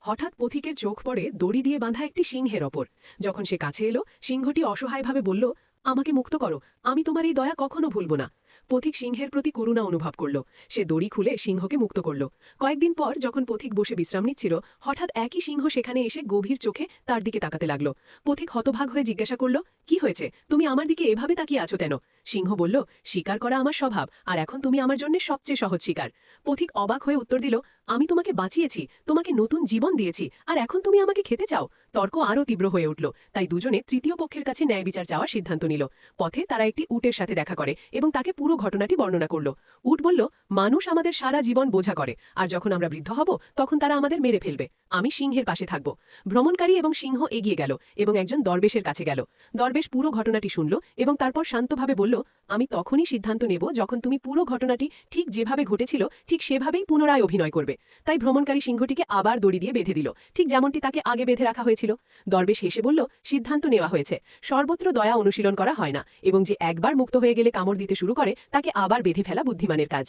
হঠাৎ পথিকের চোখ পড়ে দড়ি দিয়ে বাঁধা একটি সিংহের ওপর। যখন সে কাছে এলো, সিংহটি অসহায়ভাবে বলল, আমাকে মুক্ত করো, আমি তোমার এই দয়া কখনো ভুলব না। পথিক সিংহের প্রতি করুণা অনুভব করল। সে দড়ি খুলে সিংহকে মুক্ত করল। কয়েকদিন পর যখন পথিক বসে বিশ্রাম নিচ্ছিল, হঠাৎ একই সিংহ সেখানে এসে গভীর চোখে তার দিকে তাকাতে লাগল। পথিক হতভাগ হয়ে জিজ্ঞাসা করল, কি হয়েছে, তুমি আমার দিকে এভাবে তাকিয়ে আছো কেন? সিংহ বলল, শিকার করা আমার স্বভাব, আর এখন তুমি আমার জন্য সবচেয়ে সহজ শিকার। পথিক অবাক হয়ে উত্তর দিল, আমি তোমাকে বাঁচিয়েছি, তোমাকে নতুন জীবন দিয়েছি, আর এখন তুমি আমাকে খেতে চাও? তর্ক আরও তীব্র হয়ে উঠল। তাই দুজনে তৃতীয় পক্ষের কাছে ন্যায় বিচার চাওয়ার সিদ্ধান্ত নিল। পথে তারা একটি উটের সাথে দেখা করে এবং তাকে পুরো ঘটনাটি বর্ণনা করল। উট বলল, মানুষ আমাদের সারা জীবন বোঝা করে, আর যখন আমরা বৃদ্ধ হব তখন তারা আমাদের মেরে ফেলবে। আমি সিংহের পাশে থাকব। ভ্রমণকারী এবং সিংহ এগিয়ে গেল এবং একজন দরবেশের কাছে গেল। দরবেশ পুরো ঘটনাটি শুনল এবং তারপর শান্তভাবে বলল, আমি তখনই সিদ্ধান্ত নেব যখন তুমি পুরো ঘটনাটি ঠিক যেভাবে ঘটেছিল ঠিক সেভাবেই পুনরায় অভিনয় করবে। তাই ভ্রমণকারী সিংহটিকে আবার দড়ি দিয়ে বেঁধে দিল, ঠিক যেমনটি তাকে আগে বেঁধে রাখা হয়েছিল। দরবেশ হেসে বলল, সিদ্ধান্ত নেওয়া হয়েছে, সর্বত্র দয়া অনুশীলন করা হয় না, এবং যে একবার মুক্ত হয়ে গেলে কামড় দিতে শুরু করে তাকে আবার বেঁধে ফেলা বুদ্ধিমানের কাজ।